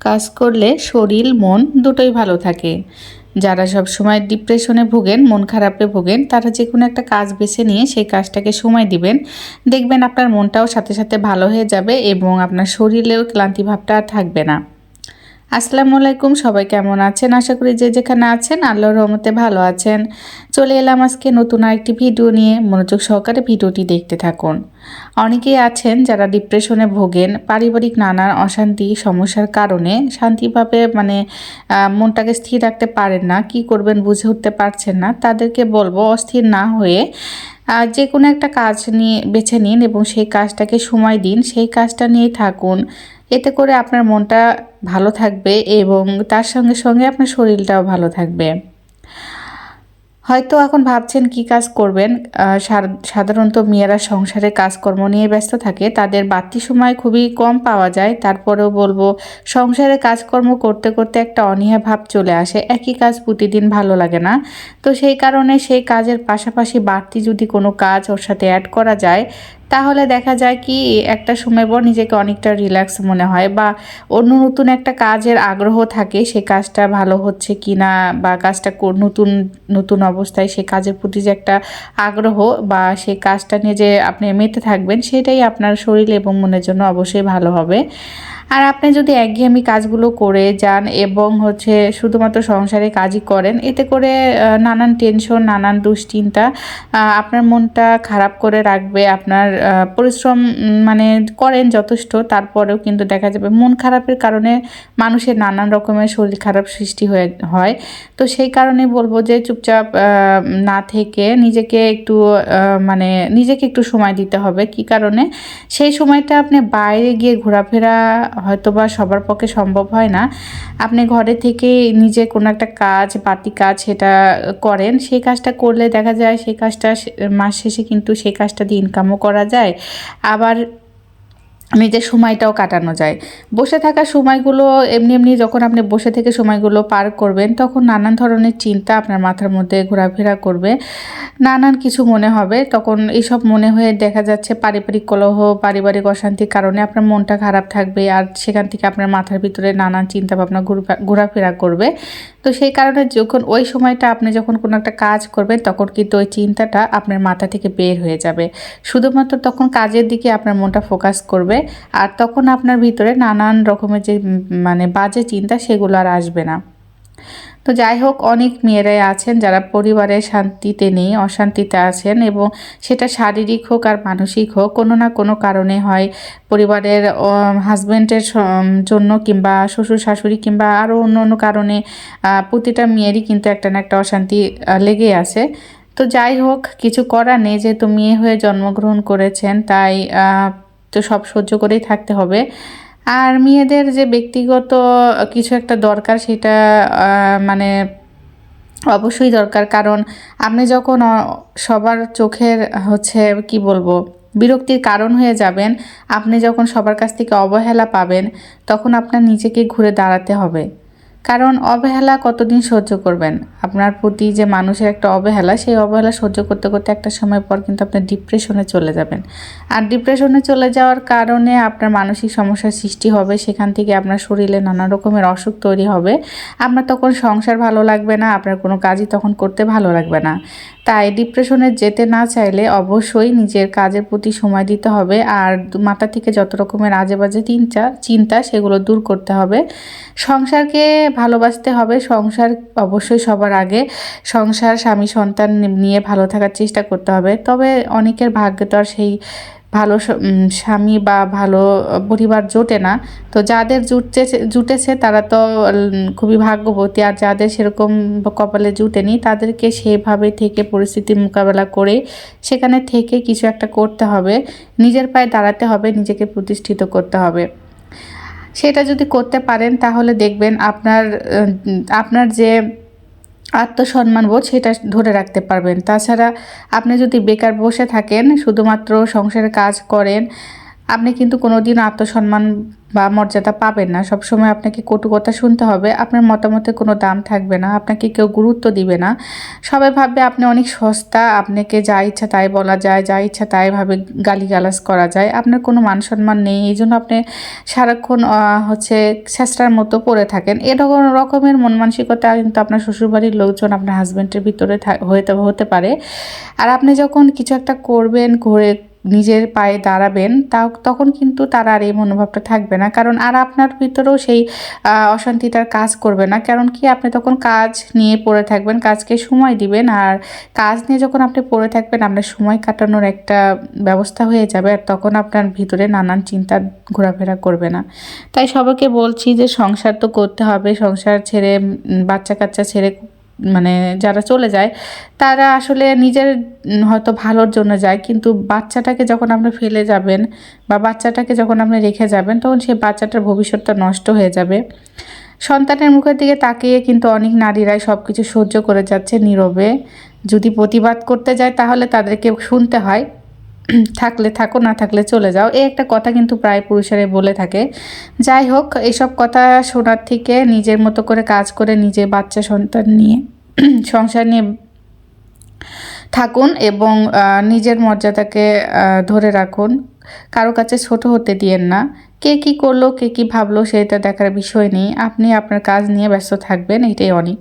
কাজ করলে শরীর মন দুটোই ভালো থাকে। যারা সব সময় ডিপ্রেশনে ভোগেন, মন খারাপে ভোগেন, তারা যে কোনো একটা কাজ বেছে নিয়ে সেই কাজটাকে সময় দিবেন। দেখবেন আপনার মনটাও সাথে সাথে ভালো হয়ে যাবে এবং আপনার শরীরেও ক্লান্তি ভাবটা আর থাকবে না। আসসালামু আলাইকুম, সবাই কেমন আছেন? আশা করি যে যেখানে আছেন আল্লাহর রহমতে ভালো আছেন। চলে এলাম আজকে নতুন আরেকটি ভিডিও নিয়ে, মনোযোগ সহকারে ভিডিওটি দেখতে থাকুন। অনেকেই আছেন যারা ডিপ্রেশনে ভোগেন, পারিবারিক নানান অশান্তি সমস্যার কারণে শান্তিভাবে মনটাকে স্থির রাখতে পারেন না, কি করবেন বুঝে উঠতে পারছেন না। তাদেরকে বলবো অস্থির না হয়ে যে কোনো একটা কাজ নিয়ে বেছে নিন এবং সেই কাজটাকে সময় দিন, সেই কাজটা নিয়ে থাকুন। এতে করে আপনার মনটা ভালো থাকবে এবং তার সঙ্গে সঙ্গে আপনার শরীরটাও ভালো থাকবে। হয়তো এখন ভাবছেন কি কাজ করবেন। সাধারণত মেয়েরা সংসারে কাজকর্ম নিয়ে ব্যস্ত থাকে, তাদের বাড়তি সময় খুবই কম পাওয়া যায়। তারপরেও বলবো, সংসারে কাজকর্ম করতে করতে একটা অনীহা ভাব চলে আসে, একই কাজ প্রতিদিন ভালো লাগে না। তো সেই কারণে সেই কাজের পাশাপাশি বাড়তি যদি কোনো কাজ ওর সাথে অ্যাড করা যায়, তাহলে দেখা যায় কি একটা সময় পর নিজেকে অনেকটা রিল্যাক্স মনে হয় বা অন্য নতুন একটা কাজের আগ্রহ থাকে, সে কাজটা ভালো হচ্ছে কি না বা কাজটা নতুন নতুন অবস্থায় সে কাজের প্রতি যে একটা আগ্রহ বা সেই কাজটা নিয়ে যে আপনি মেতে থাকবেন, সেটাই আপনার শরীর এবং মনের জন্য অবশ্যই ভালো হবে। আর আপনি যদি একঘেয়েমি কাজগুলো করে যান এবং শুধুমাত্র সংসারে কাজই করেন, এতে করে নানান টেনশন, নানান দুশ্চিন্তা আপনার মনটা খারাপ করে রাখবে। আপনার পরিশ্রম করেন যথেষ্ট, তারপরেও কিন্তু দেখা যাবে মন খারাপের কারণে মানুষের নানান রকমের শরীর খারাপ সৃষ্টি হয়। তো সেই কারণে বলবো যে চুপচাপ না থেকে নিজেকে একটু সময় দিতে হবে। কি কারণে? সেই সময়টা আপনি বাইরে গিয়ে ঘোরাফেরা হয়তোবা সবার পক্ষে সম্ভব হয় না। আপনি ঘরে থেকে নিজে কোনো একটা কাজ, বাড়তি কাজ সেটা করেন, সেই কাজটা করলে দেখা যায় সেই কাজটা মাস শেষে কিন্তু সেই কাজটা দিয়ে ইনকামও করা যায়, আবার নিজের সময়টাও কাটানো যায়। বসে থাকার সময়গুলো এমনি এমনি যখন আপনি বসে থেকে সময়গুলো পার করবেন, তখন নানান ধরনের চিন্তা আপনার মাথার মধ্যে ঘোরাফেরা করবে, নানান কিছু মনে হবে। তখন এইসব মনে হয়ে দেখা যাচ্ছে পারিবারিক কলহ, পারিবারিক অশান্তির কারণে আপনার মনটা খারাপ থাকবে, আর সেখান থেকে আপনার মাথার ভিতরে নানান চিন্তা ভাবনা ঘোরাফেরা করবে। তো সেই কারণে যখন ওই সময়টা আপনি যখন কোনো একটা কাজ করবেন, তখন কিন্তু ওই চিন্তাটা আপনার মাথা থেকে বের হয়ে যাবে। শুধুমাত্র তখন কাজের দিকে আপনার মনটা ফোকাস করবে, আর তখন আপনার ভিতরে নানান রকমের যে বাজে চিন্তা, সেগুলো আর আসবে না। তো যাই হোক, অনেক মেয়েরাই আছেন যারা পরিবারের শান্তিতে নেই, অশান্তিতে আছেন, এবং সেটা শারীরিক হোক আর মানসিক হোক, কোনো না কোনো কারণে হয়। পরিবারের হাজব্যান্ডের জন্য কিংবা শ্বশুর শাশুড়ি কিংবা আরও অন্য অন্য কারণে প্রতিটা মেয়েরই কিন্তু একটা না একটা অশান্তি লেগে আছে। তো যাই হোক, কিছু করার নেই, যেহেতু মেয়ে হয়ে জন্মগ্রহণ করেছেন, তাই তো সব সহ্য করেই থাকতে হবে। আর মেয়েদের যে ব্যক্তিগত কিছু একটা দরকার, সেটা অবশ্যই দরকার। কারণ আপনি যখন সবার চোখের কি বলবো, বিরক্তির কারণ হয়ে যাবেন, আপনি যখন সবার কাছ থেকে অবহেলা পাবেন, তখন আপনার নিজেকে ঘুরে দাঁড়াতে হবে। কারণ অবহেলা কতদিন সহ্য করবেন? আপনার প্রতি যে মানুষের একটা অবহেলা, সেই অবহেলা সহ্য করতে করতে একটা সময় পর কিন্তু আপনি ডিপ্রেশনে চলে যাবেন। আর ডিপ্রেশনে চলে যাওয়ার কারণে আপনার মানসিক সমস্যার সৃষ্টি হবে, সেখান থেকে আপনার শরীরে নানা রকমের অসুখ তৈরি হবে। আপনার তখন সংসার ভালো লাগবে না, আপনার কোনো কাজই তখন করতে ভালো লাগবে না। তাই ডিপ্রেশনে যেতে না চাইলে অবশ্যই নিজের কাজের প্রতি সময় দিতে হবে, আর মাথা থেকে যত রকমের আজে বাজে চিন্তা সেগুলো দূর করতে হবে। সংসারকে ভালোবাসতে হবে। সংসার অবশ্যই সবার আগে। সংসার, স্বামী সন্তান নিয়ে ভালো থাকার চেষ্টা করতে হবে। তবে অনেকের ভাগ্যে তো আর সেই ভালো স্বামী বা ভালো পরিবার জোটে না। তো যাদের জুটেছে তারা তো খুবই ভাগ্যবতী, আর যাদের সেরকম কপালে জুটেনি, তাদেরকে সেভাবে থেকে পরিস্থিতির মোকাবেলা করে সেখানে থেকে কিছু একটা করতে হবে, নিজের পায়ে দাঁড়াতে হবে, নিজেকে প্রতিষ্ঠিত করতে হবে। সেটা যদি করতে পারেন, তাহলে দেখবেন আপনার যে আত্মসম্মান বোধ, সেটা ধরে রাখতে পারবেন। তাছাড়া আপনি যদি বেকার বসে থাকেন, শুধুমাত্র সংসারের কাজ করেন, আপনি কিন্তু কোনোদিন আত্মসম্মান বা মর্যাদা পাবেন না। সবসময় আপনাকে কটু কথা শুনতে হবে, আপনার মতামতের কোনো দাম থাকবে না, আপনাকে কেউ গুরুত্ব দিবে না। সবাই ভাববে আপনি অনেক সস্তা, আপনাকে যা ইচ্ছা তাই বলা যায়, যা ইচ্ছা তাই ভাবে গালিগালাজ করা যায়, আপনার কোনো মান সম্মান নেই, এই জন্য আপনি সারাক্ষণ হচ্ছে ছেঁচড়ার মতো পড়ে থাকেন। এরকম রকমের মন মানসিকতা কিন্তু আপনার শ্বশুরবাড়ির লোকজন আপনার হাজব্যান্ডের ভিতরে হতে পারে। আর আপনি যখন কিছু একটা করবেন, করে নিজের পায়ে দাঁড়াবেন, তখন কিন্তু তার আর এই মনোভাবটা থাকবে না, কারণ আর আপনার ভিতরেও সেই অশান্তিটার কাজ করবে না। কারণ কি, আপনি তখন কাজ নিয়ে পড়ে থাকবেন, কাজকে সময় দিবেন, আর কাজ নিয়ে যখন আপনি পড়ে থাকবেন আপনার সময় কাটানোর একটা ব্যবস্থা হয়ে যাবে, আর তখন আপনার ভিতরে নানান চিন্তা ঘোরাফেরা করবে না। তাই সবাইকে বলছি যে সংসার তো করতে হবে, সংসার ছেড়ে বাচ্চা কাচ্চা ছেড়ে মানে যারা চলে যায় তারা আসলে নিজের হয়তো ভালোর জন্য যায়, কিন্তু বাচ্চাটাকে যখন আপনি ফেলে যাবেন বা বাচ্চাটাকে যখন আপনি রেখে যাবেন, তখন সেই বাচ্চাটার ভবিষ্যৎটা নষ্ট হয়ে যাবে। সন্তানের মুখের দিকে তাকিয়ে কিন্তু অনেক নারীরাই সব কিছু সহ্য করে যাচ্ছে নীরবে। যদি প্রতিবাদ করতে যায় তাহলে তাদেরকে শুনতে হয়, থাকলে থাকো, না থাকলে চলে যাও, এই একটা কথা কিন্তু প্রায় পুরুষেরাই বলে থাকে। যাই হোক, এইসব কথা শোনার থেকে নিজের মতো করে কাজ করে নিজে বাচ্চা সন্তান নিয়ে সংসার নিয়ে থাকুন এবং নিজের মর্যাদাকে ধরে রাখুন। কারো কাছে ছোট হতে দিয়েন না। কে কী করলো, কে কী ভাবলো সেটা দেখার বিষয় নেই। আপনি আপনার কাজ নিয়ে ব্যস্ত থাকবেন, এটাই অনেক।